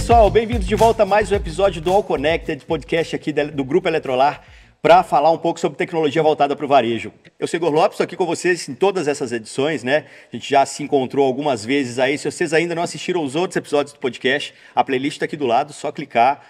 pessoal, bem-vindos de volta a mais um episódio do All Connected, podcast aqui do Grupo Eletrolar, para falar um pouco sobre tecnologia voltada para o varejo. Eu sou Igor Lopes, estou aqui com vocês em todas essas edições, né? A gente já se encontrou algumas vezes aí. Se vocês ainda não assistiram os outros episódios do podcast, a playlist está aqui do lado, só clicar.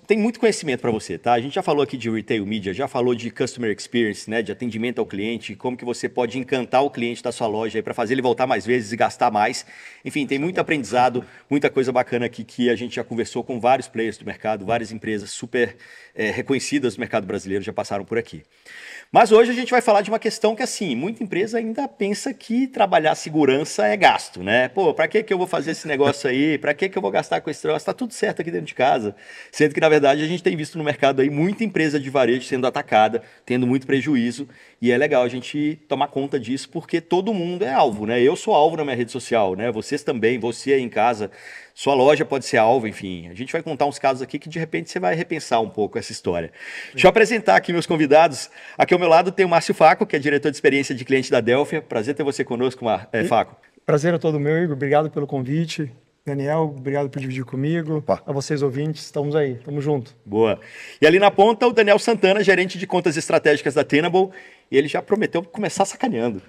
Tem muito conhecimento para você, tá? A gente já falou aqui de Retail Media, já falou de Customer Experience, né? De atendimento ao cliente, como que você pode encantar o cliente da sua loja para fazer ele voltar mais vezes e gastar mais. Enfim, tem muito aprendizado, muita coisa bacana aqui que a gente já conversou com vários players do mercado, várias empresas super reconhecidas do mercado brasileiro já passaram por aqui. Mas hoje a gente vai falar de uma questão que, assim, muita empresa ainda pensa que trabalhar segurança é gasto, né? Pô, para que eu vou fazer esse negócio aí? Para que eu vou gastar com esse troço? Está tudo certo aqui dentro de casa. Sendo que, na verdade, a gente tem visto no mercado aí muita empresa de varejo sendo atacada, tendo muito prejuízo. E é legal a gente tomar conta disso, porque todo mundo é alvo, né? Eu sou alvo na minha rede social, né? Vocês também, você aí em casa, sua loja pode ser alvo, enfim. A gente vai contar uns casos aqui que, de repente, você vai repensar um pouco essa história. Deixa eu apresentar aqui meus convidados. Aqui ao meu lado tem o Márcio Faco, que é diretor de experiência de cliente da Delphia. Prazer ter você conosco, Faco. Prazer é todo meu, Igor. Obrigado pelo convite. Daniel, obrigado por dividir comigo. Opa. A vocês ouvintes, estamos aí, estamos juntos. Boa. E ali na ponta, o Daniel Santana, gerente de contas estratégicas da Tenable. E ele já prometeu começar sacaneando.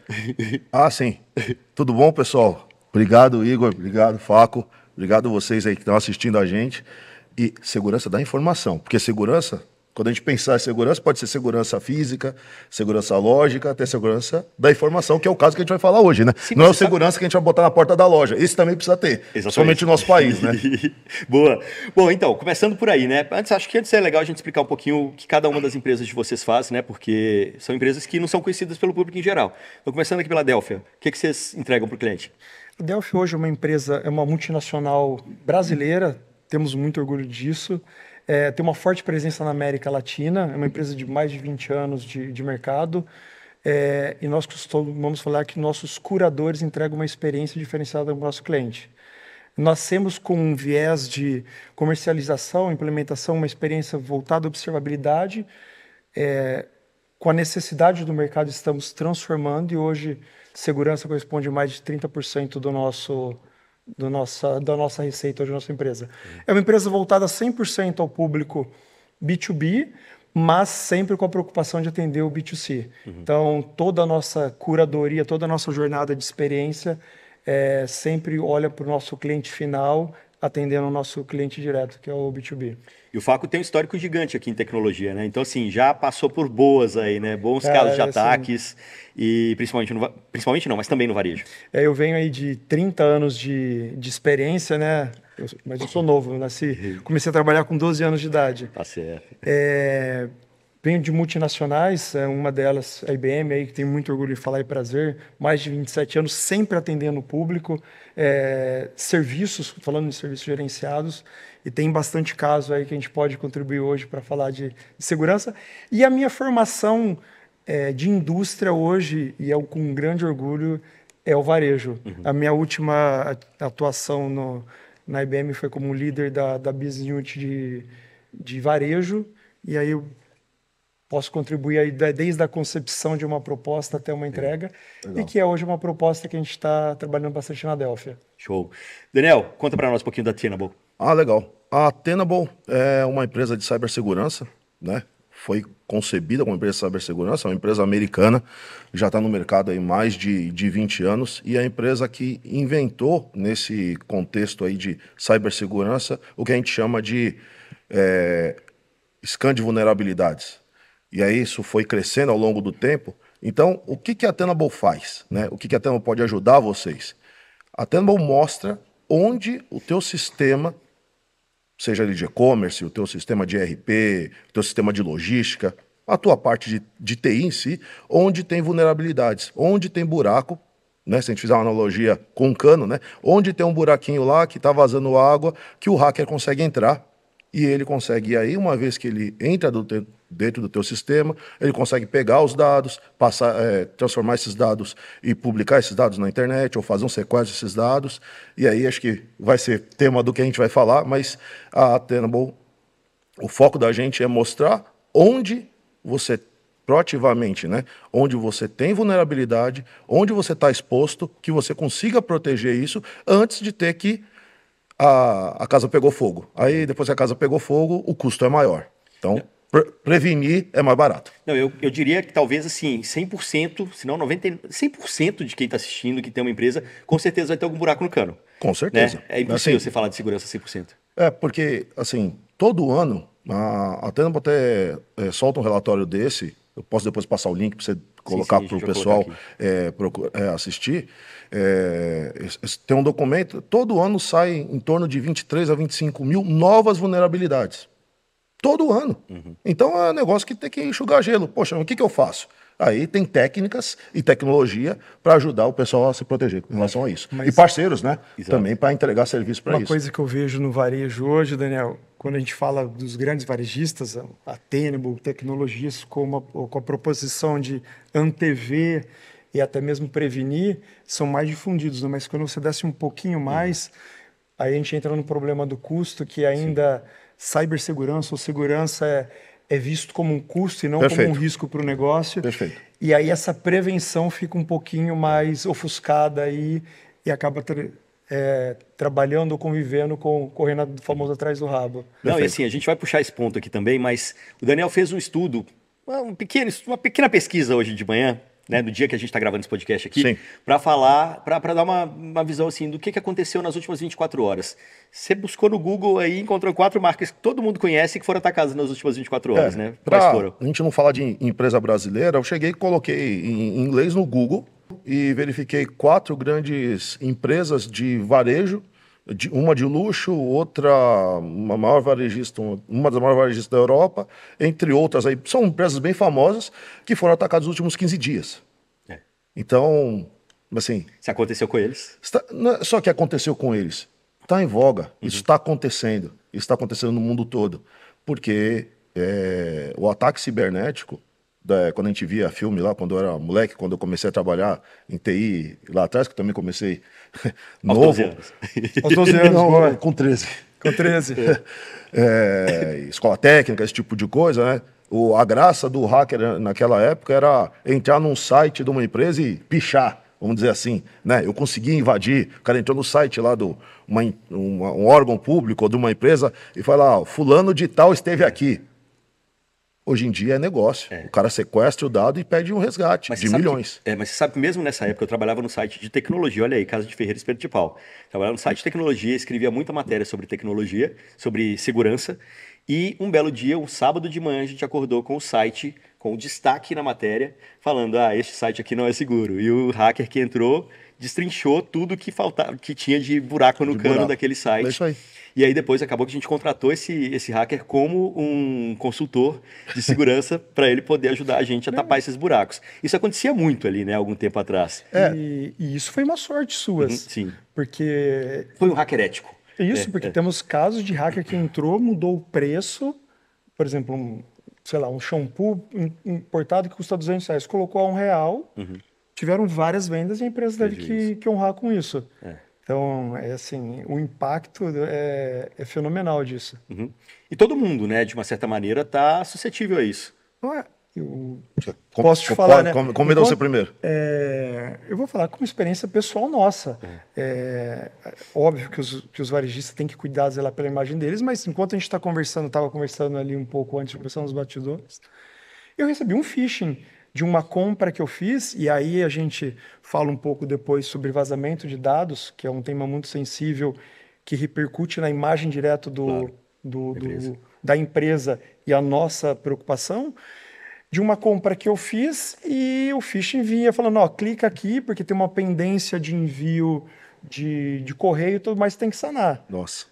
Ah, sim. Tudo bom, pessoal? Obrigado, Igor. Obrigado, Faco. Obrigado a vocês aí que estão assistindo a gente. E segurança da informação, porque segurança, quando a gente pensar em segurança, pode ser segurança física, segurança lógica, até segurança da informação, que é o caso que a gente vai falar hoje, né? Sim, não é a segurança que a gente vai botar na porta da loja. Esse também precisa ter, principalmente no nosso país, né? Boa. Bom, então, começando por aí, né? Acho que antes é legal a gente explicar um pouquinho o que cada uma das empresas de vocês faz, né? Porque são empresas que não são conhecidas pelo público em geral. Então, começando aqui pela Delphia, o que vocês entregam para o cliente? A Delphia hoje é uma empresa, é uma multinacional brasileira, temos muito orgulho disso. Tem uma forte presença na América Latina, é uma empresa de mais de 20 anos de mercado. E nós costumamos falar que nossos curadores entregam uma experiência diferenciada ao nosso cliente. Nós temos com um viés de comercialização, implementação, uma experiência voltada à observabilidade. Com a necessidade do mercado, estamos transformando e hoje segurança corresponde a mais de 30% da nossa receita hoje da nossa empresa. É uma empresa voltada 100% ao público B2B, mas sempre com a preocupação de atender o B2C. Então, toda a nossa curadoria, toda a nossa jornada de experiência sempre olha para o nosso cliente final, atendendo o nosso cliente direto, que é o B2B. E o Faco tem um histórico gigante aqui em tecnologia, né? Então, assim, já passou por boas aí, né? Bons casos de ataques, e principalmente não, mas também no varejo. Eu venho aí de 30 anos de experiência, né? Mas eu sou novo, eu comecei a trabalhar com 12 anos de idade. Tá certo. Venho de multinacionais, uma delas, a IBM, aí, que tenho muito orgulho de falar e prazer, mais de 27 anos, sempre atendendo o público, serviços, falando de serviços gerenciados, e tem bastante caso aí que a gente pode contribuir hoje para falar de segurança. E a minha formação de indústria hoje, e com um grande orgulho, é o varejo. A minha última atuação na IBM foi como líder da Business Unit de varejo, e aí eu posso contribuir aí desde a concepção de uma proposta até uma entrega, e que é hoje uma proposta que a gente está trabalhando bastante na Delphia. Show. Daniel, conta para nós um pouquinho da Tenable. Ah, legal. A Tenable é uma empresa de cibersegurança, né? Foi concebida como empresa de cibersegurança, é uma empresa americana, já está no mercado há mais de 20 anos, e é a empresa que inventou, nesse contexto aí de cibersegurança, o que a gente chama de scan de vulnerabilidades. E aí isso foi crescendo ao longo do tempo. Então, o que a Tenable faz, né? O que a Tenable pode ajudar vocês? A Tenable mostra onde o teu sistema, seja ele de e-commerce, o teu sistema de ERP, o teu sistema de logística, a tua parte de TI em si, onde tem vulnerabilidades, onde tem buraco, né? Se a gente fizer uma analogia com um cano, né? Onde tem um buraquinho lá que está vazando água, que o hacker consegue entrar, e ele consegue, e aí uma vez que ele entra dentro do teu sistema, ele consegue pegar os dados, transformar esses dados e publicar esses dados na internet, ou fazer um sequestro desses dados, e aí acho que vai ser tema do que a gente vai falar, mas a Tenable, o foco da gente é mostrar onde você, proativamente, né, onde você tem vulnerabilidade, onde você está exposto, que você consiga proteger isso, antes de ter que a casa pegou fogo. Aí, depois que a casa pegou fogo, o custo é maior. Então, prevenir é mais barato. Não, eu diria que talvez assim, 100%, se não 100% de quem está assistindo, que tem uma empresa, com certeza vai ter algum buraco no cano. Com certeza. Né? É impossível Assim, você falar de segurança 100%. porque, assim, todo ano, a Tenable até solta um relatório desse, eu posso depois passar o link para você colocar sim, a para o gente vai pessoal colocar assistir. Tem um documento, todo ano sai em torno de 23 a 25 mil novas vulnerabilidades. Todo ano. Então é um negócio que tem que enxugar gelo. Poxa, o que eu faço? Aí tem técnicas e tecnologia para ajudar o pessoal a se proteger em relação a isso. Mas- E parceiros, né? Exato. Também para entregar serviço para Uma isso. coisa que eu vejo no varejo hoje, Daniel, quando a gente fala dos grandes varejistas, a Tenable, tecnologias com a proposição de antever e até mesmo prevenir, são mais difundidos, né? Mas quando você desce um pouquinho mais, aí a gente entra no problema do custo, que ainda cibersegurança ou segurança é visto como um custo e não como um Perfeito. risco para o negócio. Perfeito. E aí essa prevenção fica um pouquinho mais ofuscada aí e acaba trabalhando ou convivendo correndo o famoso atrás do rabo. Não, e Perfeito. assim, a gente vai puxar esse ponto aqui também, mas o Daniel fez um estudo, uma pequena pesquisa hoje de manhã, né, no dia que a gente está gravando esse podcast aqui, Sim. para falar, para dar uma visão assim do que aconteceu nas últimas 24 horas. Você buscou no Google aí, encontrou 4 marcas que todo mundo conhece que foram atacadas nas últimas 24 horas, né? Quais Pra foram? a gente não falar de empresa brasileira, eu cheguei e coloquei em inglês no Google e verifiquei 4 grandes empresas de varejo, uma de luxo, outra uma das maiores varejistas da Europa, entre outras aí. São empresas bem famosas que foram atacadas nos últimos 15 dias. É. Então, assim, Se aconteceu com eles? não é só que aconteceu com eles. Está em voga. Isso está acontecendo. Isso está acontecendo no mundo todo. Porque o ataque cibernético, quando a gente via filme lá, quando eu era moleque, quando eu comecei a trabalhar em TI lá atrás, que eu também comecei Aos novo. 12 anos. Aos 12 anos, Não, boa. com 13. Com 13. Escola técnica, esse tipo de coisa, né? A graça do hacker naquela época era entrar num site de uma empresa e pichar, vamos dizer assim, né? Eu conseguia invadir, o cara entrou no site lá um órgão público ou de uma empresa e fala, fulano de tal esteve aqui. Hoje em dia é negócio. O cara sequestra o dado e pede um resgate de você sabe milhões. Mas você sabe que mesmo nessa época eu trabalhava no site de tecnologia, olha aí, Casa de Ferreira Espeto de Pau. Trabalhava no site de tecnologia, escrevia muita matéria sobre tecnologia, sobre segurança, e um belo dia, um sábado de manhã, a gente acordou com o site, com o destaque na matéria, falando, este site aqui não é seguro. E o hacker que entrou destrinchou tudo que faltava, que tinha de buraco no cano buraco. daquele site. É isso aí. E aí depois acabou que a gente contratou esse hacker como um consultor de segurança para ele poder ajudar a gente a tapar esses buracos. Isso acontecia muito ali, né, algum tempo atrás. E isso foi uma sorte sua. Sim. Porque Foi um hacker ético. porque temos casos de hacker que entrou, mudou o preço, por exemplo, um shampoo importado que custa R$200, colocou a R$1, tiveram várias vendas e a empresa teve que honrar com isso. Então, assim, o impacto é fenomenal disso. Uhum. E todo mundo, né, de uma certa maneira, está suscetível a isso. Não é? Eu posso te falar, né? Convida você primeiro. Eu vou falar com experiência pessoal nossa. Óbvio que os varejistas têm que cuidar, zelar pela imagem deles, mas enquanto a gente estava conversando ali um pouco antes de começar nos bastidores, eu recebi um phishing de uma compra que eu fiz, e aí a gente fala um pouco depois sobre vazamento de dados, que é um tema muito sensível, que repercute na imagem direto da empresa e a nossa preocupação, de uma compra que eu fiz e o phishing vinha falando, clica aqui porque tem uma pendência de envio de correio e tudo mais, tem que sanar. Nossa.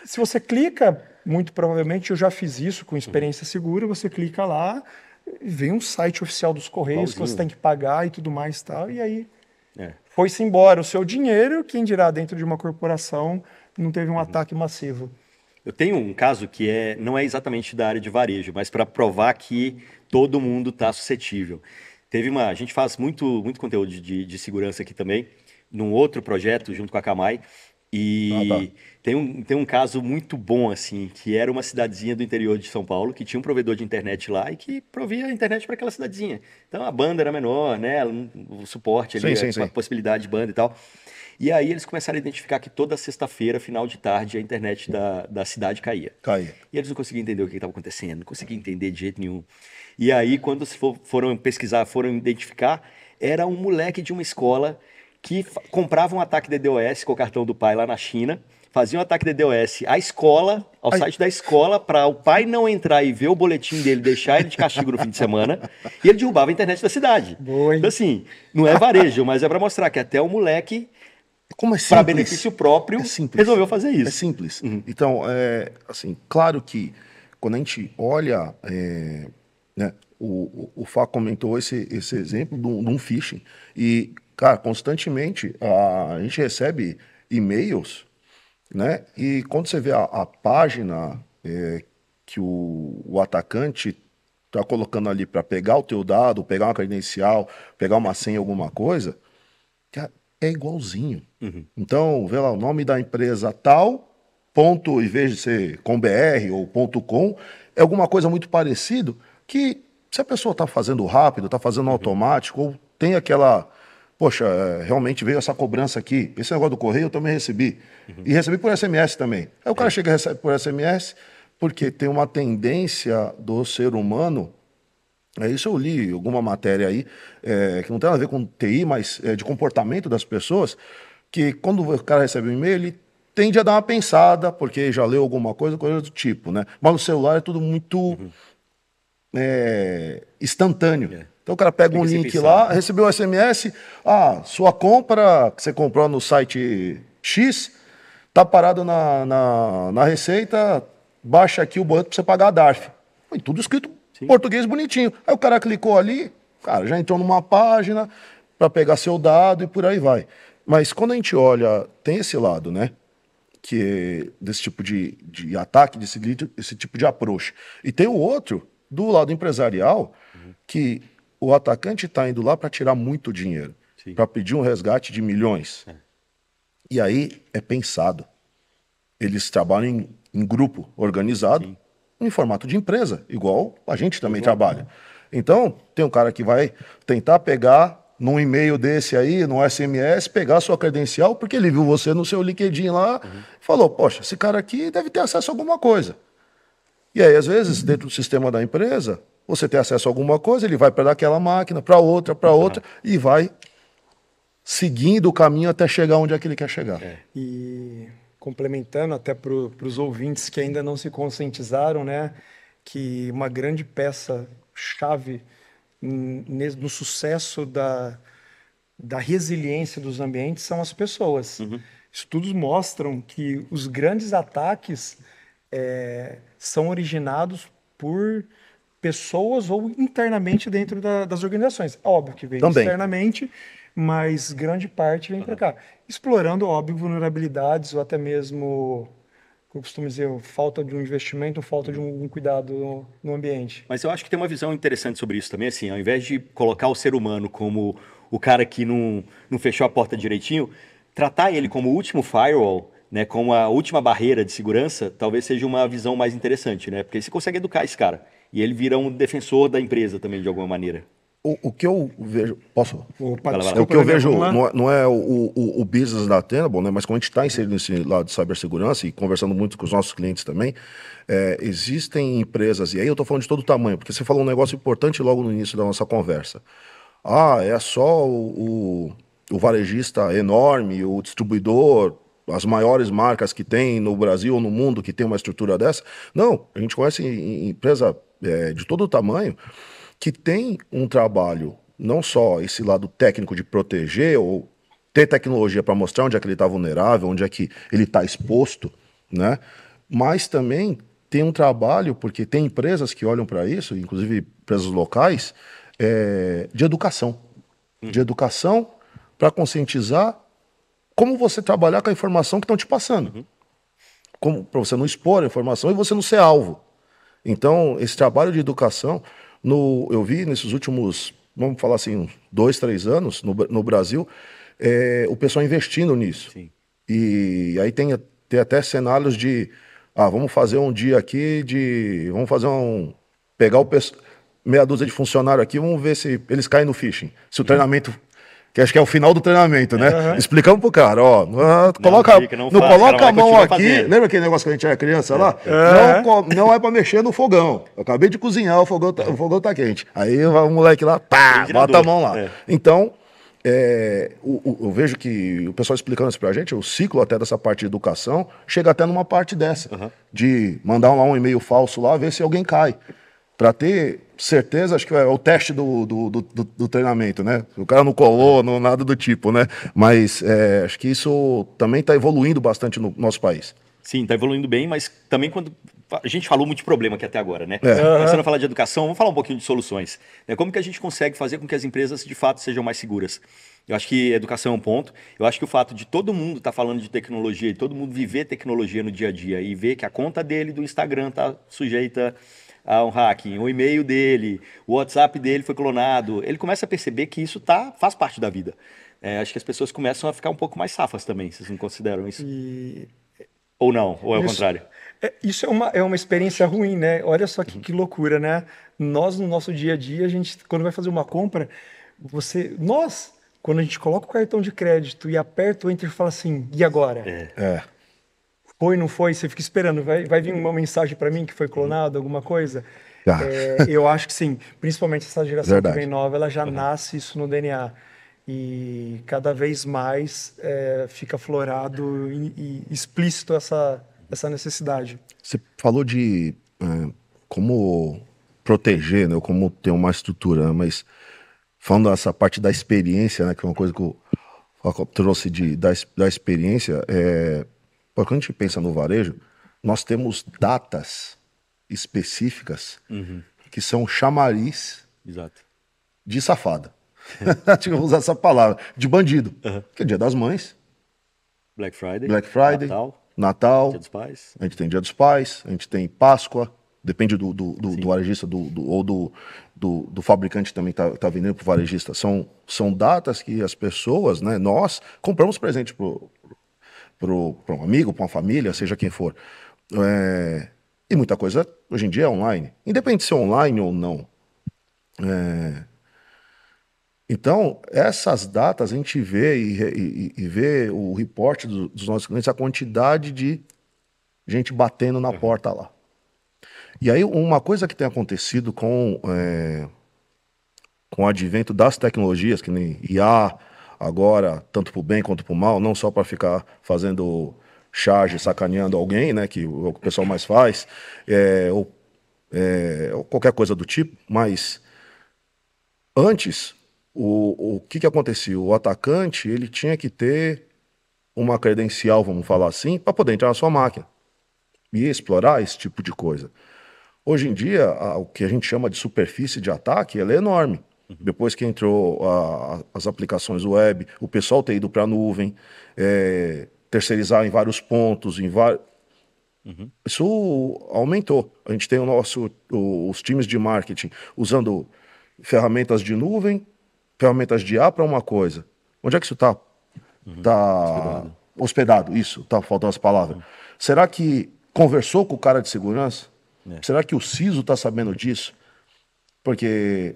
Se você clica, muito provavelmente eu já fiz isso com experiência segura, você clica lá, vem um site oficial dos correios que você tem que pagar e tudo mais e tal, e aí foi-se embora o seu dinheiro, quem dirá dentro de uma corporação não teve um ataque massivo. Eu tenho um caso que não é exatamente da área de varejo, mas para provar que todo mundo está suscetível. A gente faz muito conteúdo de segurança aqui também, num outro projeto junto com a Camai, E tem um caso muito bom, assim, que era uma cidadezinha do interior de São Paulo, que tinha um provedor de internet lá e que provia a internet para aquela cidadezinha. Então a banda era menor, né? O suporte ali, a possibilidade de banda e tal. E aí eles começaram a identificar que toda sexta-feira, final de tarde, a internet da cidade caía. E eles não conseguiam entender o que estava acontecendo, não conseguiam entender de jeito nenhum. E aí, quando foram pesquisar, foram identificar, era um moleque de uma escola que comprava um ataque de DDoS com o cartão do pai lá na China, fazia um ataque de DDoS à escola, ao site da escola, para o pai não entrar e ver o boletim dele, deixar ele de castigo no fim de semana, e ele derrubava a internet da cidade. Boa, hein? Então, assim, não é varejo, mas é para mostrar que até o moleque, para benefício próprio, resolveu fazer isso. É simples. Então, assim, claro que quando a gente olha, né, o Fá comentou esse exemplo de um phishing, e, cara, constantemente a gente recebe e-mails, né, e quando você vê a página que o atacante está colocando ali para pegar o teu dado, pegar uma credencial, pegar uma senha, alguma coisa, cara, é igualzinho. Então, vê lá, o nome da empresa tal, ponto, em vez de ser com .br ou .com, é alguma coisa muito parecido, que se a pessoa está fazendo rápido, está fazendo automático, ou tem aquela, poxa, realmente veio essa cobrança aqui, esse negócio do correio eu também recebi, e recebi por SMS também. Aí o cara chega e recebe por SMS, porque tem uma tendência do ser humano. Isso eu li alguma matéria aí, que não tem nada a ver com TI, mas de comportamento das pessoas, que quando o cara recebe um e-mail, ele tende a dar uma pensada, porque já leu alguma coisa do tipo, né? Mas no celular é tudo muito instantâneo. Então o cara pega um link lá, recebeu o SMS, sua compra que você comprou no site X, tá parado na receita, baixa aqui o boleto para você pagar a DARF. Foi tudo escrito em português bonitinho. Aí o cara clicou ali, cara, já entrou numa página para pegar seu dado e por aí vai. Mas quando a gente olha, tem esse lado, né? Que desse tipo de ataque, esse tipo de approach. E tem o outro, do lado empresarial, que o atacante está indo lá para tirar muito dinheiro, para pedir um resgate de milhões. E aí é pensado. Eles trabalham em grupo organizado, em formato de empresa, igual a gente também trabalha. Então, tem um cara que vai tentar pegar num e-mail desse aí, no SMS, pegar a sua credencial, porque ele viu você no seu LinkedIn lá e falou, poxa, esse cara aqui deve ter acesso a alguma coisa. E aí, às vezes, dentro do sistema da empresa, você tem acesso a alguma coisa, ele vai para aquela máquina, para outra, e vai seguindo o caminho até chegar onde é que ele quer chegar. E complementando até para os ouvintes que ainda não se conscientizaram, né, que uma grande peça-chave no sucesso da resiliência dos ambientes são as pessoas. Estudos mostram que os grandes ataques são originados por pessoas ou internamente dentro das organizações. Óbvio que vem externamente, mas grande parte vem para cá. Explorando, óbvio, vulnerabilidades ou até mesmo, eu costumo dizer, falta de um investimento, falta de um cuidado no ambiente. Mas eu acho que tem uma visão interessante sobre isso também, assim, ao invés de colocar o ser humano como o cara que não fechou a porta direitinho, tratar ele como o último firewall, né, como a última barreira de segurança, talvez seja uma visão mais interessante, né? Porque você consegue educar esse cara e ele vira um defensor da empresa também, de alguma maneira. O que eu vejo... Posso? Desculpa, o que eu vejo não é o business da Tenable, né? Mas quando a gente está inserido nesse lado de cibersegurança e conversando muito com os nossos clientes também, existem empresas, e aí eu estou falando de todo tamanho, porque você falou um negócio importante logo no início da nossa conversa. É só o varejista enorme, o distribuidor, as maiores marcas que tem no Brasil ou no mundo que tem uma estrutura dessa. Não, a gente conhece empresa de todo tamanho que tem um trabalho, não só esse lado técnico de proteger ou ter tecnologia para mostrar onde é que ele está vulnerável, onde é que ele está exposto, né? Mas também tem um trabalho, porque tem empresas que olham para isso, inclusive empresas locais, de educação. De educação para conscientizar como você trabalhar com a informação que estão te passando. Para você não expor a informação e você não ser alvo. Então, esse trabalho de educação... eu vi nesses últimos, vamos falar assim, 2, 3 anos no Brasil, o pessoal investindo nisso. E aí tem até cenários de, vamos fazer um dia aqui vamos fazer pegar meia dúzia de funcionário aqui, vamos ver se eles caem no phishing. Se o treinamento, que acho que é o final do treinamento, né? Explicamos pro cara, ó, não coloca a mão aqui. Fazendo. Lembra aquele negócio que a gente era criança lá? Não é pra mexer no fogão. Eu acabei de cozinhar, o fogão tá quente. Aí o moleque lá, bota a mão lá. Então, eu vejo que o pessoal explicando isso pra gente, o ciclo até dessa parte de educação, chega até numa parte dessa, de mandar lá um e-mail falso lá, ver se alguém cai. Para ter certeza, acho que é o teste do treinamento, né? O cara não colou, não, nada do tipo, né? Mas acho que isso também está evoluindo bastante no nosso país. Sim, está evoluindo bem, mas também quando... A gente falou muito de problema aqui até agora, né? Começando a falar de educação, vamos falar um pouquinho de soluções. Como que a gente consegue fazer com que as empresas, de fato, sejam mais seguras? Eu acho que educação é um ponto. Eu acho que o fato de todo mundo estar falando de tecnologia e todo mundo viver tecnologia no dia a dia e ver que a conta dele do Instagram está sujeita a um hacking, o e-mail dele, o WhatsApp dele foi clonado, ele começa a perceber que isso faz parte da vida. Acho que as pessoas começam a ficar um pouco mais safas também, vocês não consideram isso? Ou não, ou é o contrário? Isso é uma experiência ruim, né? Olha só que loucura, né? Nós, no nosso dia a dia, a gente, quando vai fazer uma compra, quando a gente coloca o cartão de crédito e aperta o Enter e fala assim, e agora? Foi, não foi? Você fica esperando, vai vir uma mensagem para mim que foi clonado, alguma coisa? Eu acho que sim, principalmente essa geração que vem nova, ela já nasce isso no DNA. E cada vez mais fica aflorado e explícito essa necessidade. Você falou de como proteger, né, como ter uma estrutura, mas falando dessa parte da experiência, né, que é uma coisa que eu trouxe da experiência, quando a gente pensa no varejo, nós temos datas específicas que são chamariz de safada. Acho que eu vou usar essa palavra. De bandido. Que é Dia das Mães. Black Friday. Natal. Dia dos Pais. A gente tem Dia dos Pais. A gente tem Páscoa. Depende do varejista ou do fabricante também tá vendendo pro varejista. São datas que as pessoas, né, nós compramos presente para um amigo, para uma família, seja quem for. E muita coisa hoje em dia é online. Independente de ser online ou não. Então, essas datas a gente vê e vê o reporte dos nossos clientes, a quantidade de gente batendo na porta lá. E aí, uma coisa que tem acontecido com o advento das tecnologias, que nem IA, agora, tanto para o bem quanto para o mal, não só para ficar fazendo charge, sacaneando alguém, né, que o pessoal mais faz, ou qualquer coisa do tipo, mas antes, o que acontecia? O atacante, ele tinha que ter uma credencial, vamos falar assim, para poder entrar na sua máquina e explorar esse tipo de coisa. Hoje em dia, o que a gente chama de superfície de ataque, ela é enorme. Depois que entrou as aplicações web, o pessoal ter ido para a nuvem, terceirizar em vários pontos, isso aumentou. A gente tem os times de marketing usando ferramentas de nuvem, ferramentas de IA para uma coisa. Onde é que isso está hospedado? Isso, está faltando as palavras. Será que conversou com o cara de segurança? Será que o CISO está sabendo disso? Porque,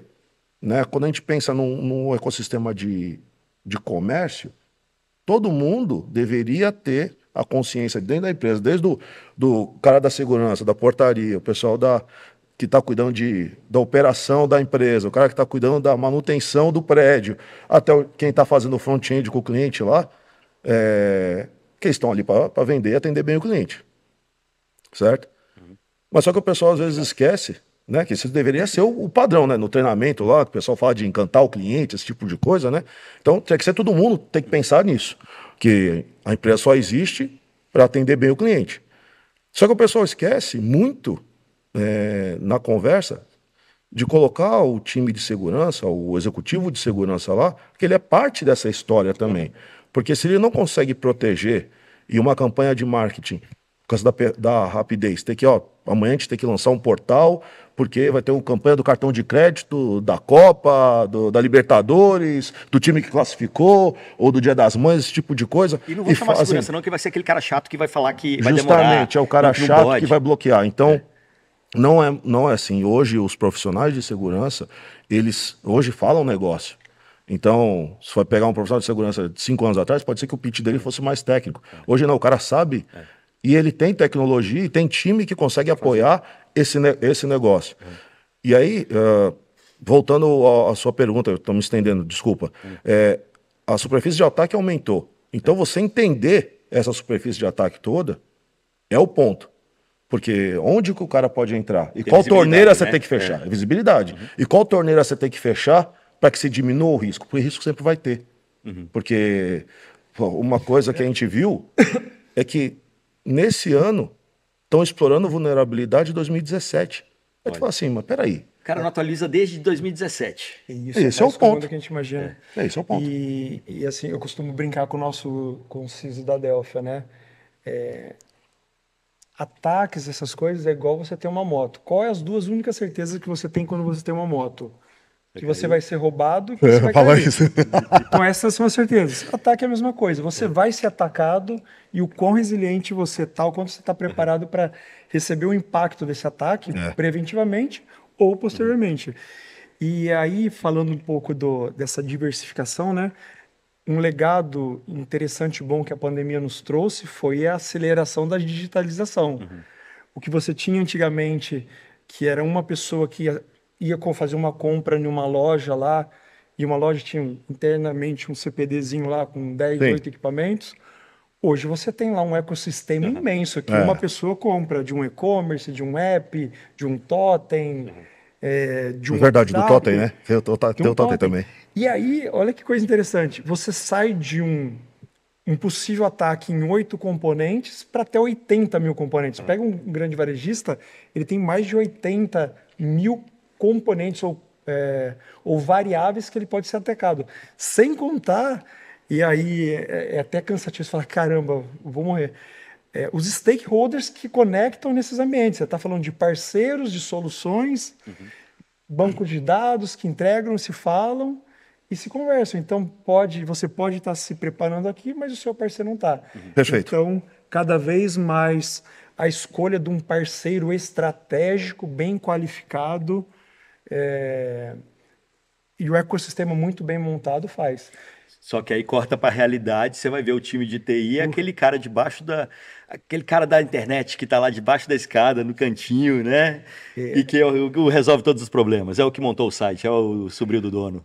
né, quando a gente pensa num ecossistema de comércio, todo mundo deveria ter a consciência dentro da empresa, desde do cara da segurança, da portaria, o pessoal que está cuidando da operação da empresa, o cara que está cuidando da manutenção do prédio, até quem está fazendo o front-end com o cliente lá, que eles estão ali para vender e atender bem o cliente. Certo? Mas só que o pessoal às vezes esquece, né, que isso deveria ser o padrão, né, no treinamento lá, que o pessoal fala de encantar o cliente, esse tipo de coisa, né? Então tem que ser todo mundo, tem que pensar nisso, que a empresa só existe para atender bem o cliente. Só que o pessoal esquece muito na conversa de colocar o time de segurança, o executivo de segurança lá, que ele é parte dessa história também. Porque se ele não consegue proteger e uma campanha de marketing por causa da rapidez. Tem que, amanhã a gente tem que lançar um portal, porque vai ter uma campanha do cartão de crédito da Copa, da Libertadores, do time que classificou, ou do Dia das Mães, esse tipo de coisa. E não vou chamar segurança não, que vai ser aquele cara chato que vai falar que vai demorar. Justamente, é o cara chato que vai bloquear. Então, não é assim. Hoje, os profissionais de segurança, eles hoje falam negócio. Então, se for pegar um profissional de segurança de 5 anos atrás, pode ser que o pitch dele fosse mais técnico. Hoje não, o cara sabe e ele tem tecnologia e tem time que consegue apoiar esse negócio. E aí, voltando à sua pergunta, eu estou me estendendo, desculpa. A superfície de ataque aumentou. Então, você entender essa superfície de ataque toda é o ponto. Porque onde que o cara pode entrar? E qual torneira você tem que fechar? É visibilidade. E qual torneira você tem que fechar para que se diminua o risco? Porque o risco sempre vai ter. Porque uma coisa que a gente viu é que nesse ano estão explorando vulnerabilidade de 2017. Aí tu fala assim, mas peraí. O cara não atualiza desde 2017. Esse é o ponto que a gente imagina. Esse é o ponto. E assim, eu costumo brincar com o CISO da Delphi, né? Ataques, essas coisas, é igual você ter uma moto. Qual é as duas únicas certezas que você tem quando você tem uma moto? Que você vai ser roubado e que você vai cair. Então essas são as certezas. Ataque é a mesma coisa. Você vai ser atacado e o quão resiliente você está, o quanto você está preparado para receber o impacto desse ataque preventivamente ou posteriormente. E aí, falando um pouco dessa diversificação, né? Um legado interessante e bom que a pandemia nos trouxe foi a aceleração da digitalização. O que você tinha antigamente, que era uma pessoa que ia fazer uma compra em uma loja lá, e uma loja tinha internamente um CPDzinho lá com 10, 8 equipamentos. Hoje você tem lá um ecossistema imenso que uma pessoa compra de um e-commerce, de um app, de um totem, de um verdade, WhatsApp, do totem, né? Tem o totem também. E aí, olha que coisa interessante. Você sai de um possível ataque em 8 componentes para até 80 mil componentes. Pega um grande varejista, ele tem mais de 80 mil componentes ou variáveis que ele pode ser atacado. Sem contar, e aí é até cansativo você falar, caramba, eu vou morrer. Os stakeholders que conectam nesses ambientes. Você está falando de parceiros, de soluções, bancos de dados que integram, se falam e se conversam. Então, você pode estar se preparando aqui, mas o seu parceiro não está. Perfeito. Então, cada vez mais a escolha de um parceiro estratégico, bem qualificado, e o ecossistema muito bem montado faz. Só que aí corta para a realidade, você vai ver o time de TI, aquele cara aquele cara da internet que está lá debaixo da escada, no cantinho, né? E que resolve todos os problemas. É o que montou o site, é o sobrinho do dono.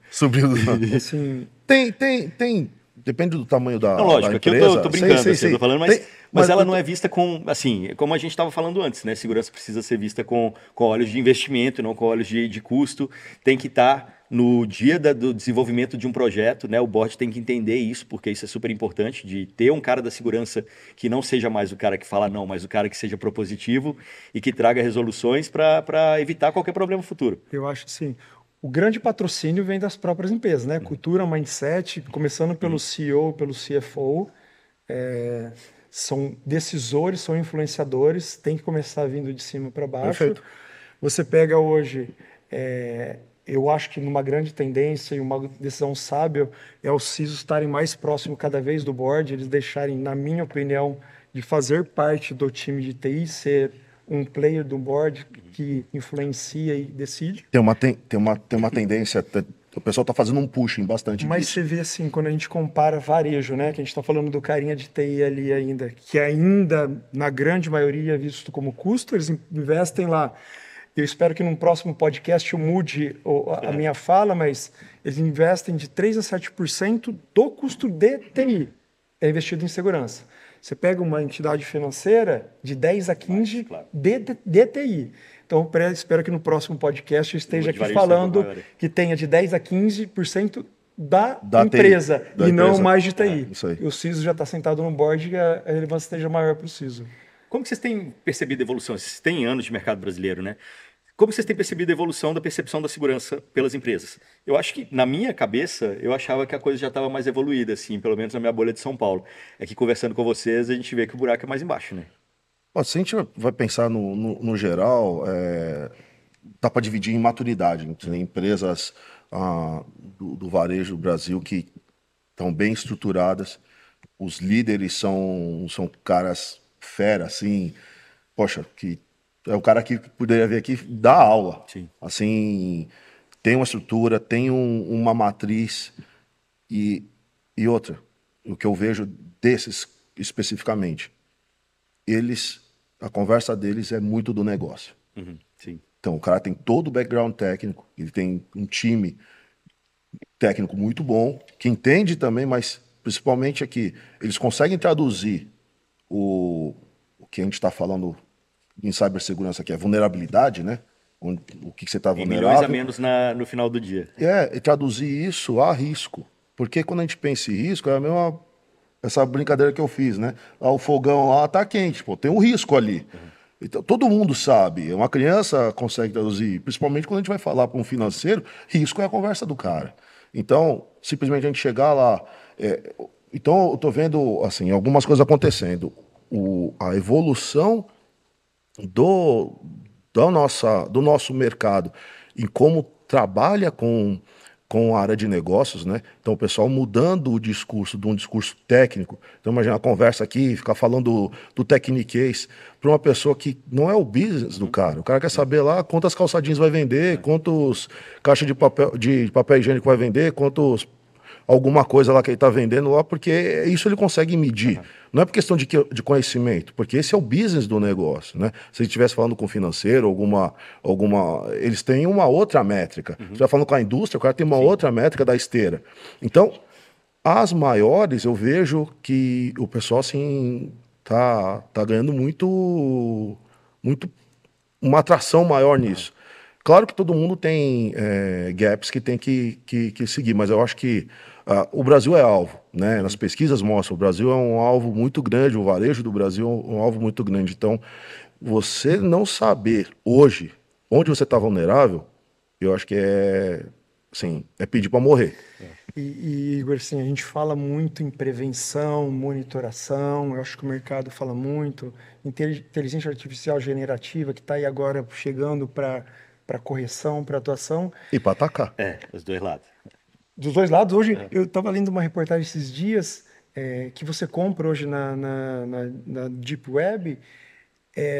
Sobrinho do dono. Assim, Tem. Depende do tamanho da Não, lógico, da aqui empresa. eu tô brincando, Sei. assim, eu tô falando, mas ela não é vista com, assim, como a gente estava falando antes, né? Segurança precisa ser vista com olhos de investimento, não com olhos de custo. Tem que estar no dia do desenvolvimento de um projeto, né? O board tem que entender isso, porque isso é super importante, de ter um cara da segurança que não seja mais o cara que fala não, mas o cara que seja propositivo e que traga resoluções para evitar qualquer problema futuro. eu acho assim, o grande patrocínio vem das próprias empresas, né? Cultura, mindset, começando pelo CEO, pelo CFO, são decisores, são influenciadores, tem que começar vindo de cima para baixo. Perfeito. Você pega hoje, eu acho que numa grande tendência e uma decisão sábia é os CISOs estarem mais próximos cada vez do board, eles deixarem, na minha opinião, de fazer parte do time de TI, ser um player do board que influencia e decide. Tem uma tendência, o pessoal está fazendo um pushing bastante Mas disso. você vê assim, quando a gente compara varejo, né, que a gente está falando do carinha de TI ali ainda, que ainda, na grande maioria, é visto como custo, eles investem lá. Eu espero que num próximo podcast eu mude a minha fala, mas eles investem de 3% a 7% do custo de TI, é investido em segurança. Você pega uma entidade financeira de 10 a 15 de TI. Então, espero que no próximo podcast eu esteja aqui falando que tenha de 10 a 15% da empresa TI, da e não empresa. mais de TI. Isso aí. O CISO já está sentado no board e a relevância esteja maior para o CISO. Como que vocês têm percebido a evolução? Vocês têm anos de mercado brasileiro, né? Como vocês têm percebido a evolução da percepção da segurança pelas empresas? Eu acho que, na minha cabeça, eu achava que a coisa já estava mais evoluída, assim, pelo menos na minha bolha de São Paulo. É que, conversando com vocês, a gente vê que o buraco é mais embaixo, né? Ó, se a gente vai pensar no geral, dá para dividir em maturidade. Tem empresas do varejo do Brasil que estão bem estruturadas, os líderes são caras fera, assim, poxa, que é o cara que poderia vir aqui dar aula. Sim. Assim, tem uma estrutura, tem uma matriz e outra, o que eu vejo desses especificamente, a conversa deles é muito do negócio. Sim. Então, o cara tem todo o background técnico, ele tem um time técnico muito bom, que entende também, mas principalmente aqui, eles conseguem traduzir o que a gente está falando em cibersegurança, que é vulnerabilidade, né? O que você está vulnerável. Milhões a menos no final do dia. E traduzir isso a risco. Porque quando a gente pensa em risco, é a mesma essa brincadeira que eu fiz, né? O fogão lá tá quente, pô, tem um risco ali. Então, todo mundo sabe, uma criança consegue traduzir, principalmente quando a gente vai falar para um financeiro, risco é a conversa do cara. Então, simplesmente a gente chegar lá... então, eu tô vendo, assim, algumas coisas acontecendo. A evolução do nosso mercado em como trabalha com a área de negócios, né? Então, o pessoal mudando o discurso de um discurso técnico. Então, imagina a conversa aqui, ficar falando do techniquez para uma pessoa que não é o business do cara. O cara quer saber lá quantas calçadinhas vai vender, quantos caixas de papel higiênico vai vender, quantos alguma coisa lá que ele está vendendo lá, porque isso ele consegue medir. Não é por questão de conhecimento, porque esse é o business do negócio, né? Se ele estivesse falando com o financeiro, eles têm uma outra métrica. Se estiver falando com a indústria, o cara tem uma outra métrica da esteira. Então, as maiores, eu vejo que o pessoal, assim, tá ganhando muito, uma atração maior nisso. Claro que todo mundo tem gaps que tem que seguir, mas eu acho que o Brasil é alvo, né? Nas pesquisas mostram, o Brasil é um alvo muito grande, o varejo do Brasil é um alvo muito grande. Então, você não saber hoje onde você está vulnerável, eu acho que assim, é pedir para morrer. E, Igor, assim, a gente fala muito em prevenção, monitoração, eu acho que o mercado fala muito, inteligência artificial generativa, que está aí agora chegando para correção, para atuação. E para atacar. Os dois lados. Dos dois lados. Hoje, eu estava lendo uma reportagem esses dias, que você compra hoje na Deep Web,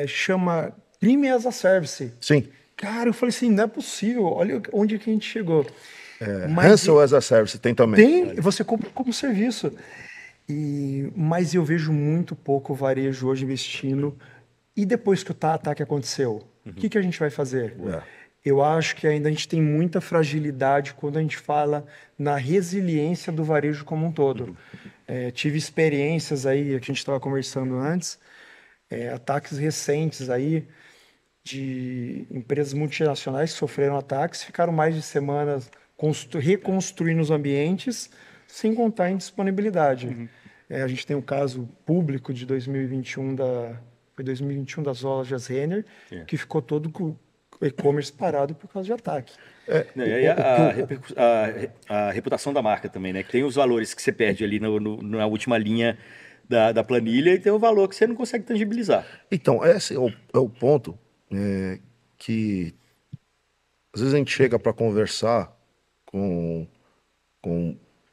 chama Crime as a Service. Sim. Cara, eu falei assim, não é possível, olha onde que a gente chegou. Ransom as a Service tem também. Tem, você compra como serviço. Mas eu vejo muito pouco o varejo hoje investindo. E depois que o ataque aconteceu, o que a gente vai fazer? Eu acho que ainda a gente tem muita fragilidade quando a gente fala na resiliência do varejo como um todo. Tive experiências aí, que a gente estava conversando antes, ataques recentes aí de empresas multinacionais que sofreram ataques, ficaram mais de semanas reconstruindo os ambientes, sem contar em disponibilidade. A gente tem um caso público de 2021 foi 2021 das lojas Renner, que ficou todo com o e-commerce parado por causa de ataque. E aí a reputação da marca também, né? Que tem os valores que você perde ali na última linha da planilha e tem o valor que você não consegue tangibilizar. Então, esse é o ponto que às vezes a gente chega para conversar com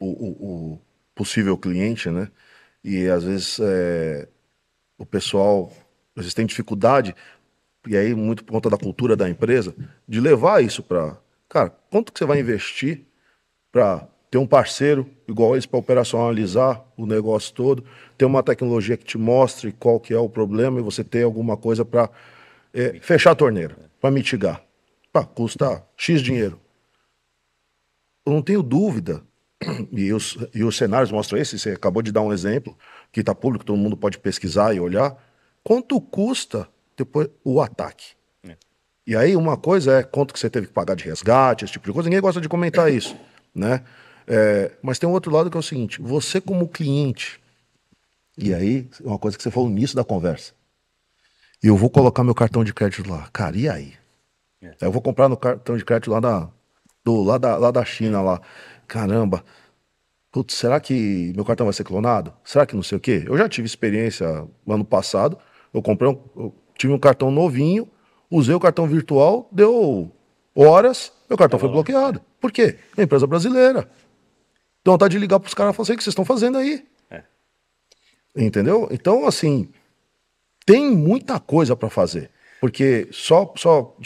o possível cliente, né? E às vezes o pessoal às vezes tem dificuldade, e aí muito por conta da cultura da empresa, de levar isso para... Cara, quanto que você vai investir para ter um parceiro igual eles para operacionalizar o negócio todo, ter uma tecnologia que te mostre qual que é o problema e você ter alguma coisa para fechar a torneira, para mitigar. Custa X dinheiro. Eu não tenho dúvida, e os cenários mostram esse, você acabou de dar um exemplo, que está público, todo mundo pode pesquisar e olhar, quanto custa depois o ataque. E aí uma coisa é quanto que você teve que pagar de resgate, esse tipo de coisa, ninguém gosta de comentar isso, né? Mas tem um outro lado que é o seguinte, você como cliente, e aí uma coisa que você falou no início da conversa, eu vou colocar meu cartão de crédito lá, cara, e aí? Eu vou comprar no cartão de crédito lá da China lá, caramba, putz, será que meu cartão vai ser clonado? Será que não sei o quê? Eu já tive experiência ano passado Eu tive um cartão novinho, usei o cartão virtual, deu horas, meu cartão foi bloqueado. Por quê? É empresa brasileira. Dá vontade de ligar para os caras e falar assim, o que vocês estão fazendo aí? Entendeu? Então, assim, tem muita coisa para fazer. Porque, deixa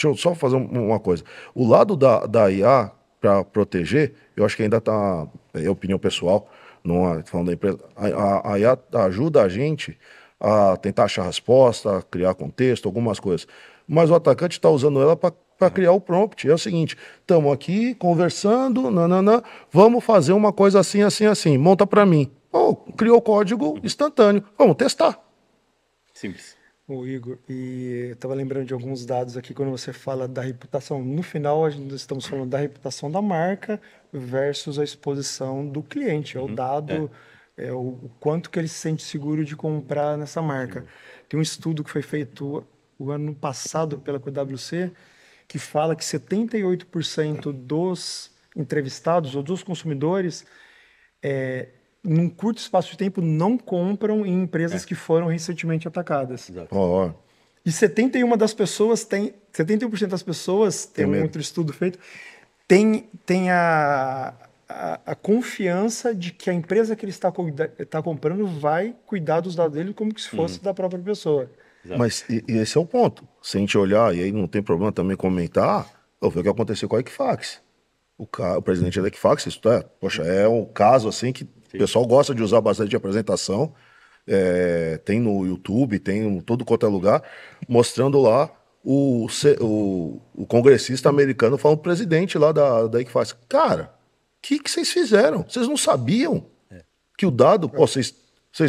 eu só fazer uma coisa. O lado da IA para proteger, eu acho que ainda está, é opinião pessoal, não é falando da empresa, a IA ajuda a gente a tentar achar resposta, a criar contexto, algumas coisas. Mas o atacante está usando ela para criar o prompt. É o seguinte, estamos aqui conversando, nananã, vamos fazer uma coisa assim, assim, assim, monta para mim. Oh, criou o código instantâneo, vamos testar. Simples. O Igor, e eu estava lembrando de alguns dados aqui quando você fala da reputação. No final, nós estamos falando da reputação da marca versus a exposição do cliente. É o dado, é o quanto que ele se sente seguro de comprar nessa marca. Tem um estudo que foi feito o ano passado pela PwC que fala que 78% dos entrevistados ou dos consumidores num curto espaço de tempo, não compram em empresas que foram recentemente atacadas. Oh, E 71% das pessoas tem um outro estudo feito, tem a confiança de que a empresa que ele está comprando vai cuidar dos dados dele como se fosse da própria pessoa. mas e esse é o ponto. Se a gente olhar, e aí não tem problema também comentar, eu vi o que aconteceu com a Equifax. O presidente da Equifax, poxa, é um caso assim que o pessoal gosta de usar bastante de apresentação. Tem no YouTube, tem em todo quanto é lugar, mostrando lá o congressista americano falando pro presidente lá da Equifax. Cara, o que vocês fizeram? Vocês não sabiam que o dado, vocês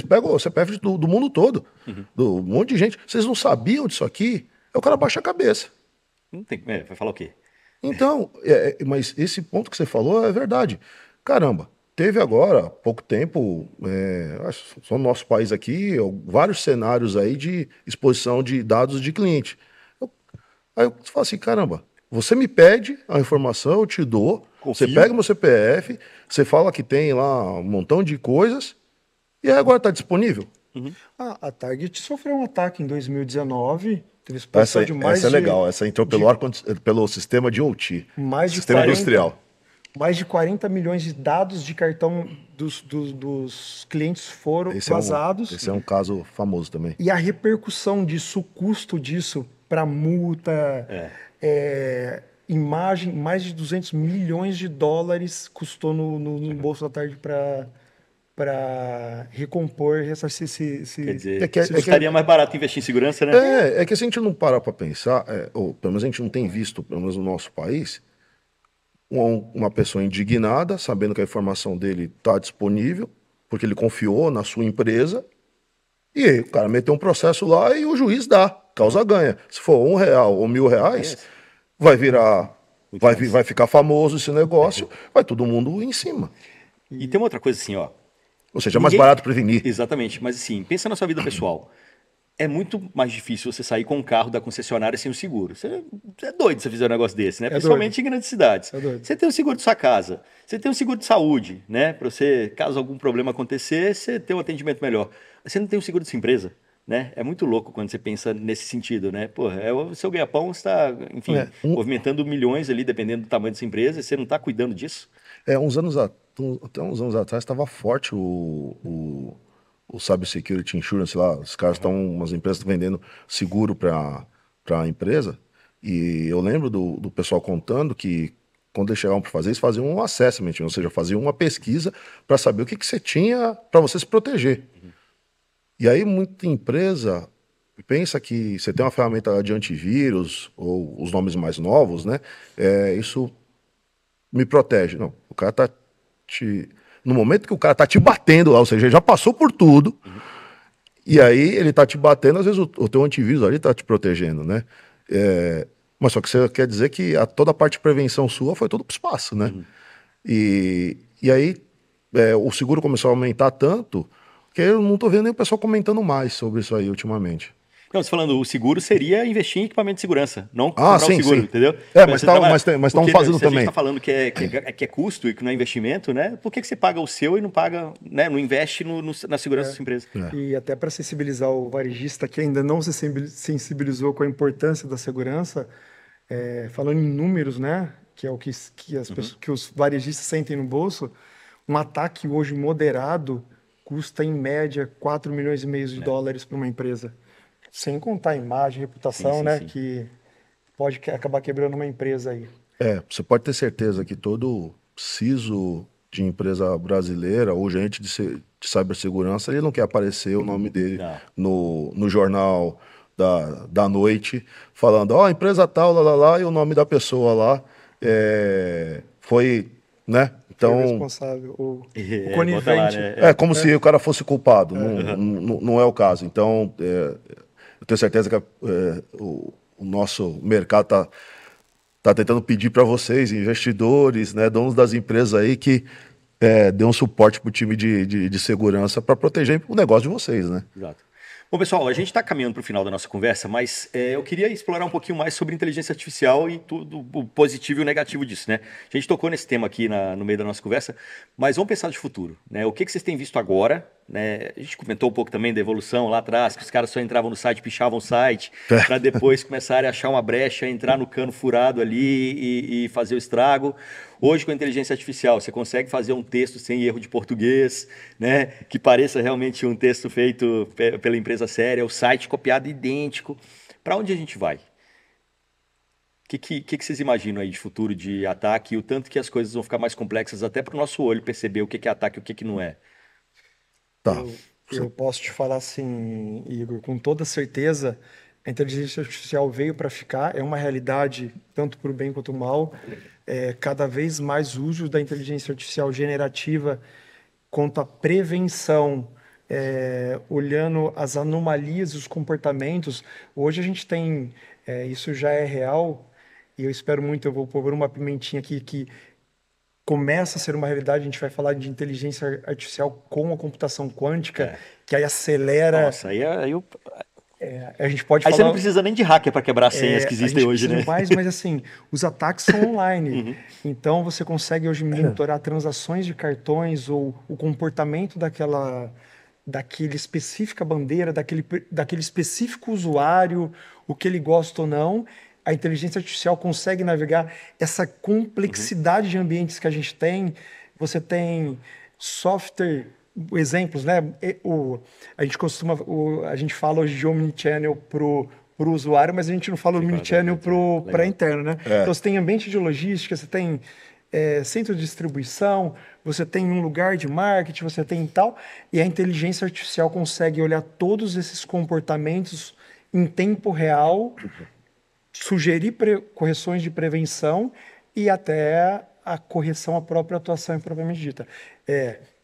pegam o CPF do mundo todo, do monte de gente, vocês não sabiam disso aqui? Aí o cara baixa a cabeça. Não tem, vai falar o quê? Então, mas esse ponto que você falou é verdade. Caramba, teve agora, há pouco tempo, só no nosso país aqui, vários cenários aí de exposição de dados de cliente. Aí eu falo assim, caramba, você me pede a informação, eu te dou, Confio. você pega meu CPF, você fala que tem lá um montão de coisas, e aí agora está disponível? A Target sofreu um ataque em 2019, teve exposição de mais Essa é legal, essa entrou pelo sistema de OT, mais de sistema 40 industrial. Mais de 40 milhões de dados de cartão dos clientes foram vazados. Esse é um caso famoso também. E a repercussão disso, o custo disso para multa, imagem, mais de 200 milhões de dólares custou no bolso da Target para recompor, ressarcir esse... Quer dizer, estaria mais barato investir em segurança, né? É que se a gente não parar para pensar, ou pelo menos a gente não tem visto, pelo menos no nosso país, uma pessoa indignada, sabendo que a informação dele está disponível, porque ele confiou na sua empresa, e aí, o cara meteu um processo lá e o juiz dá, causa ganha. Se for R$1 ou R$1.000, vai ficar famoso esse negócio, vai todo mundo em cima. E tem uma outra coisa assim, ó. Ou seja, é mais barato prevenir. Exatamente, mas assim, pensa na sua vida pessoal. É muito mais difícil você sair com um carro da concessionária sem o seguro. Você é doido se fizer um negócio desse, né? Principalmente em grandes cidades. Você tem o seguro de sua casa, você tem o seguro de saúde, né? Para você, caso algum problema acontecer, você ter um atendimento melhor. Você não tem o seguro de sua empresa, né? É muito louco quando você pensa nesse sentido, né? Pô, é o seu ganha-pão, você está, enfim, movimentando milhões ali, dependendo do tamanho da sua empresa, e você não está cuidando disso. Até uns anos atrás estava forte o Cybersecurity Insurance lá, os caras umas empresas estão vendendo seguro para a empresa, e eu lembro do pessoal contando que quando eles chegavam para fazer, eles faziam um assessment, ou seja, faziam uma pesquisa para saber o que você tinha para você se proteger. E aí muita empresa pensa que você tem uma ferramenta de antivírus, ou os nomes mais novos, né? Isso me protege. Não, o cara tá no momento que o cara tá te batendo lá, ou seja, ele já passou por tudo, e aí ele tá te batendo, às vezes o teu antivírus ali tá te protegendo, né? Mas só que você quer dizer que toda a parte de prevenção sua foi todo pro espaço, né? E aí o seguro começou a aumentar tanto que eu não tô vendo nem o pessoal comentando mais sobre isso aí ultimamente. Não, você falando, o seguro seria investir em equipamento de segurança, não comprar sim, o seguro, sim. entendeu? Mas estão fazendo se a gente também. está falando que é custo e que não é investimento, né? Por que você paga o seu e não paga, né? Não investe na segurança da sua empresa? E até para sensibilizar o varejista que ainda não se sensibilizou com a importância da segurança, falando em números, né? Que é o que que os varejistas sentem no bolso, um ataque hoje moderado custa em média 4,5 milhões de dólares para uma empresa. Sem contar a imagem, reputação, né? Sim. Que pode acabar quebrando uma empresa aí. Você pode ter certeza que todo CISO de empresa brasileira ou gente de cibersegurança, ele não quer aparecer o nome dele no jornal da noite, falando, empresa tal, lá, e o nome da pessoa lá foi, né? Então, responsável, o conivente. Lá, né? É como se o cara fosse culpado, não é o caso. Então, eu tenho certeza que o nosso mercado está tentando pedir para vocês, investidores, né, donos das empresas aí, que dê um suporte para o time de segurança para proteger o negócio de vocês, né? Exato. Bom, pessoal, a gente está caminhando para o final da nossa conversa, mas eu queria explorar um pouquinho mais sobre inteligência artificial e tudo o positivo e o negativo disso, né? A gente tocou nesse tema aqui no meio da nossa conversa, mas vamos pensar de futuro, né? O que vocês têm visto agora, né? A gente comentou um pouco também da evolução lá atrás, que os caras só entravam no site, pichavam o site, para depois começarem a achar uma brecha, entrar no cano furado ali e fazer o estrago. Hoje, com a inteligência artificial, você consegue fazer um texto sem erro de português, né? Que pareça realmente um texto feito pela empresa séria, o site copiado idêntico. Para onde a gente vai? O que vocês imaginam aí de futuro de ataque e o tanto que as coisas vão ficar mais complexas até para o nosso olho perceber o que é ataque e o que não é? Tá. Eu posso te falar assim, Igor, com toda certeza, a inteligência artificial veio para ficar, é uma realidade tanto para o bem quanto o mal. Cada vez mais uso da inteligência artificial generativa quanto à prevenção, olhando as anomalias e os comportamentos. Hoje a gente tem, isso já é real, e eu espero muito, eu vou pôr uma pimentinha aqui que começa a ser uma realidade. A gente vai falar de inteligência artificial com a computação quântica, que aí acelera. Nossa, aí a gente pode aí falar. você não precisa nem de hacker para quebrar as senhas que existem hoje, né? Mais, mas assim, os ataques são online. Então você consegue hoje monitorar transações de cartões ou o comportamento daquele específica bandeira, daquele específico usuário, o que ele gosta ou não. A inteligência artificial consegue navegar essa complexidade de ambientes que a gente tem. Você tem software, exemplos, né? A gente fala hoje de omnichannel pro usuário, mas a gente não fala omnichannel para interno, né? Então você tem ambiente de logística, você tem centro de distribuição, você tem um lugar de marketing, você tem tal, e a inteligência artificial consegue olhar todos esses comportamentos em tempo real, sugerir correções de prevenção e até a correção à própria atuação propriamente dita.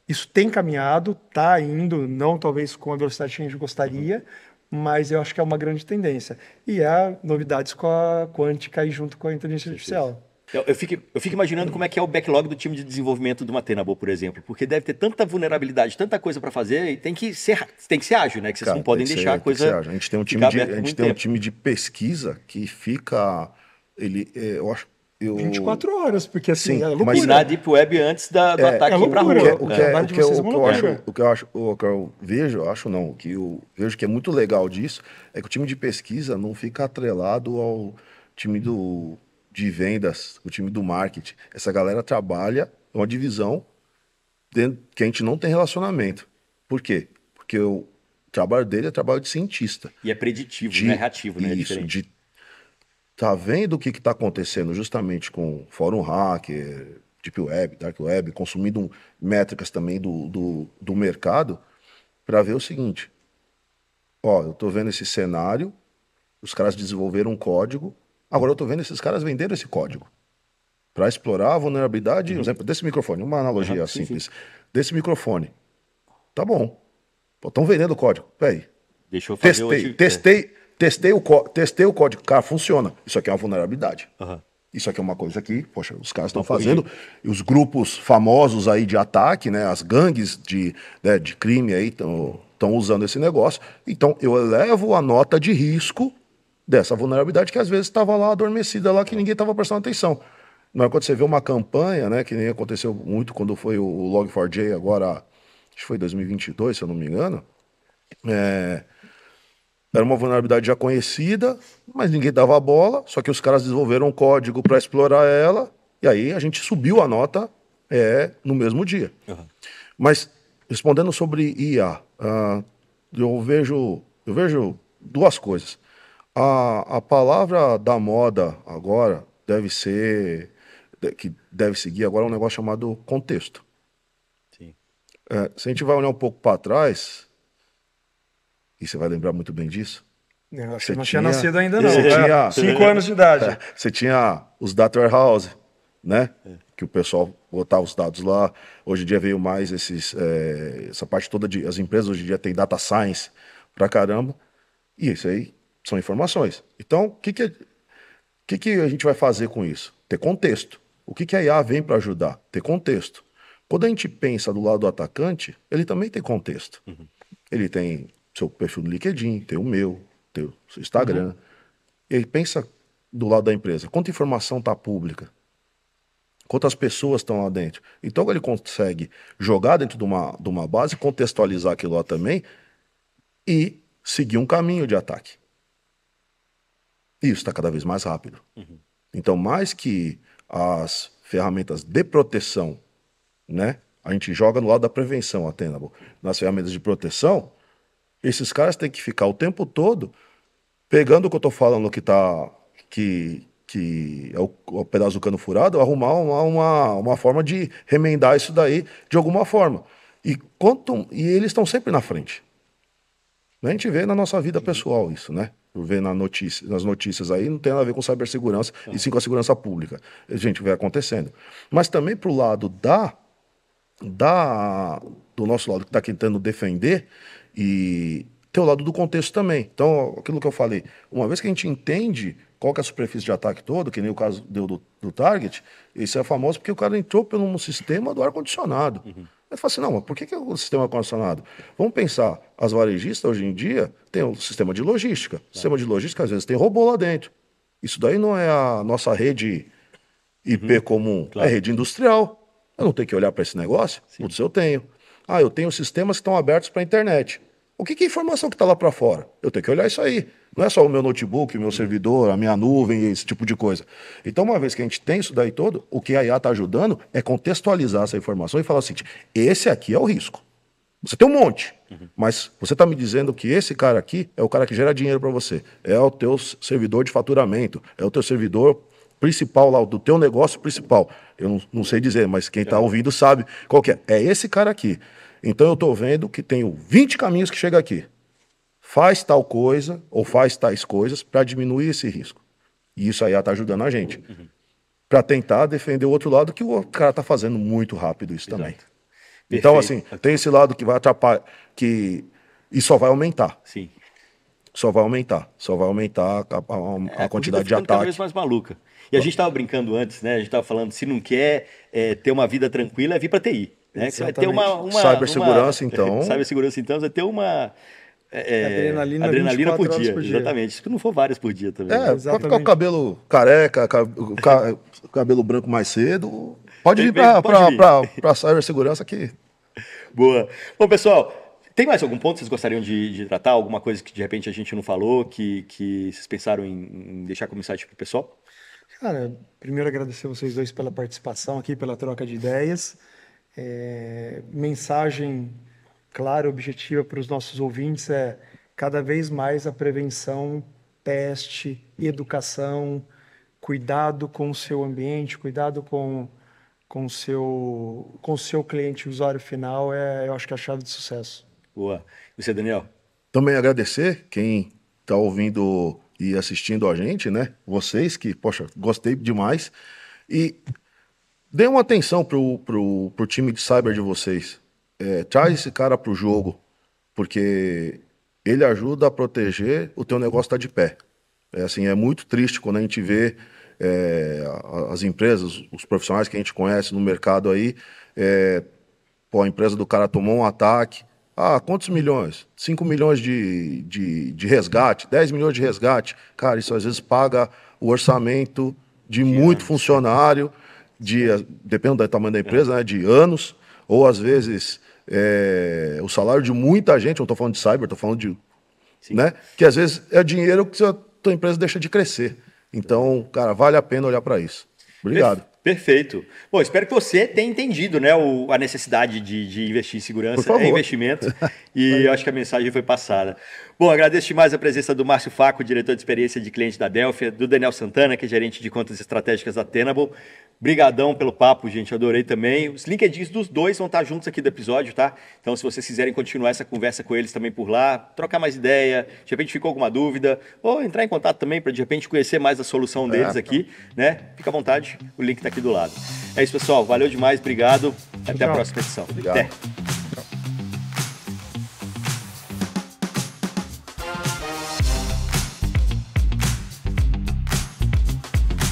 Isso tem caminhado, está indo, não talvez com a velocidade que a gente gostaria, mas eu acho que é uma grande tendência. E há novidades com a quântica aí junto com a inteligência artificial. Eu fico imaginando como é que é o backlog do time de desenvolvimento de uma Tenable, por exemplo, porque deve ter tanta vulnerabilidade, tanta coisa para fazer, e tem que ser ágil, né? Que vocês não podem deixar a coisa. A gente tem um time de pesquisa que fica, eu acho. 24 horas, porque assim, sim, é loucura. Mas na Deep Web antes do ataque para rua. O que eu vejo, vejo que é muito legal disso, é que o time de pesquisa não fica atrelado ao time de vendas, o time do marketing. Essa galera trabalha uma divisão que a gente não tem relacionamento. Por quê? Porque o trabalho dele é trabalho de cientista. E é preditivo, não é reativo, né? Isso, tá vendo o que está acontecendo justamente com Fórum Hacker, Deep Web, Dark Web, consumindo métricas também do mercado, para ver o seguinte: eu estou vendo esse cenário, os caras desenvolveram um código, agora eu estou vendo esses caras venderam esse código para explorar a vulnerabilidade, por exemplo, desse microfone, uma analogia simples, desse microfone. Tá bom, estão vendendo o código, peraí. Deixa eu fazer Testei o código, cara, funciona. Isso aqui é uma vulnerabilidade. Isso aqui é uma coisa que, poxa, os caras estão fazendo. E os grupos famosos aí de ataque, né, as gangues de crime aí estão estão usando esse negócio. Então, eu elevo a nota de risco dessa vulnerabilidade que às vezes estava lá adormecida, lá que ninguém estava prestando atenção. Não é quando você vê uma campanha, né, que nem aconteceu muito quando foi o Log4j agora, acho que foi 2022, se eu não me engano. Era uma vulnerabilidade já conhecida, mas ninguém dava a bola, só que os caras desenvolveram um código para explorar ela, e aí a gente subiu a nota no mesmo dia. Uhum. Mas, respondendo sobre IA, eu vejo duas coisas. A palavra da moda agora que deve seguir agora um negócio chamado contexto. Sim. Se a gente vai olhar um pouco para trás, e você vai lembrar muito bem disso. Eu acho que não tinha nascido ainda não. Você tinha 5 anos de idade. Você tinha os data warehouse, né? Que o pessoal botava os dados lá. Hoje em dia veio mais essa parte toda as empresas hoje em dia tem data science pra caramba. E isso aí são informações. Então, o que a gente vai fazer com isso? Ter contexto. O que a IA vem para ajudar? Ter contexto. Quando a gente pensa do lado do atacante, ele também tem contexto. Uhum. Ele tem seu perfil no LinkedIn, tem o meu, tem o seu Instagram. Uhum. E aí pensa do lado da empresa. Quanta informação está pública? Quantas pessoas estão lá dentro? Então ele consegue jogar dentro de uma base, contextualizar aquilo lá também e seguir um caminho de ataque. E isso está cada vez mais rápido. Uhum. Então, mais que as ferramentas de proteção, né? A gente joga no lado da prevenção, Atenable. Nas ferramentas de proteção, esses caras têm que ficar o tempo todo pegando o que eu estou falando que é o pedaço do cano furado, arrumar uma forma de remendar isso daí de alguma forma. E eles estão sempre na frente. A gente vê na nossa vida pessoal isso, né? Vê nas notícias aí, não tem nada a ver com cibersegurança, e sim com a segurança pública. A gente vê acontecendo. Mas também para o lado do nosso lado que está tentando defender, e tem o lado do contexto também. Então, aquilo que eu falei, uma vez que a gente entende qual que é a superfície de ataque todo, que nem o caso do Target, isso é famoso porque o cara entrou pelo sistema do ar-condicionado. Uhum. Aí fala assim, não, mas por que o sistema ar-condicionado? Vamos pensar, as varejistas hoje em dia têm um sistema de logística. O sistema de logística, às vezes, tem robô lá dentro. Isso daí não é a nossa rede IP comum, é rede industrial. Eu não tenho que olhar para esse negócio? Putz, eu tenho. Eu tenho sistemas que estão abertos para a internet. O que é a informação que está lá para fora? Eu tenho que olhar isso aí. Não é só o meu notebook, o meu servidor, a minha nuvem, esse tipo de coisa. Então, uma vez que a gente tem isso daí todo, o que a IA está ajudando é contextualizar essa informação e falar o seguinte, esse aqui é o risco. Você tem um monte, mas você está me dizendo que esse cara aqui é o cara que gera dinheiro para você. É o teu servidor de faturamento, é o teu servidor principal lá, do teu negócio principal. Eu não sei dizer, mas quem está ouvindo sabe qual que é. É esse cara aqui. Então eu estou vendo que tenho 20 caminhos que chega aqui. Faz tal coisa ou faz tais coisas para diminuir esse risco. E isso aí está ajudando a gente. Para tentar defender o outro lado, que o cara está fazendo muito rápido isso também. Então, assim, tem esse lado que vai atrapalhar, e só vai aumentar. Sim. Só vai aumentar a quantidade de ataque. Cada vez mais maluca. E a gente estava brincando antes, né? A gente estava falando, se não quer ter uma vida tranquila, é vir para TI. Né? Você vai ter uma cibersegurança, então. Cibersegurança, então, você vai ter uma adrenalina por dia. Exatamente. Se não for várias por dia também. Vai ficar o cabelo careca, cabelo branco mais cedo. Pode vir para cibersegurança aqui. Boa. Bom, pessoal, tem mais algum ponto que vocês gostariam de tratar? Alguma coisa que de repente a gente não falou, que vocês pensaram em deixar como insight para o pessoal? Cara, primeiro agradecer vocês dois pela participação aqui, pela troca de ideias. Mensagem clara, objetiva para os nossos ouvintes é cada vez mais a prevenção, teste, educação, cuidado com o seu ambiente, cuidado com o seu cliente, usuário final, eu acho que é a chave de sucesso. Boa. E você, Daniel? Também agradecer quem está ouvindo e assistindo a gente, né? Vocês que, poxa, gostei demais. E dê uma atenção pro time de cyber de vocês. Traz esse cara pro jogo, porque ele ajuda a proteger o teu negócio estar de pé. É muito triste quando a gente vê as empresas, os profissionais que a gente conhece no mercado aí, a empresa do cara tomou um ataque, Ah, quantos milhões? 5 milhões de resgate, 10 milhões de resgate. Cara, isso às vezes paga o orçamento de muito funcionário, dependendo do tamanho da empresa, né, de anos, ou às vezes o salário de muita gente, não estou falando de cyber, estou falando de... Né, que às vezes é dinheiro que a tua empresa deixa de crescer. Então, cara, vale a pena olhar para isso. Obrigado. Perfeito. Bom, espero que você tenha entendido, né, a necessidade de investir em segurança, investimento, e eu acho que a mensagem foi passada. Bom, agradeço demais a presença do Márcio Facco, diretor de experiência de cliente da Delphia, do Daniel Santana, que é gerente de contas estratégicas da Tenable. Brigadão pelo papo, gente, adorei também. Os LinkedIns dos dois vão estar juntos aqui do episódio, tá? Então, se vocês quiserem continuar essa conversa com eles também por lá, trocar mais ideia, de repente ficou alguma dúvida, ou entrar em contato também para de repente conhecer mais a solução deles aqui, né? Fica à vontade, o link está aqui do lado. É isso, pessoal. Valeu demais, obrigado. Até a próxima edição. Obrigado. Até.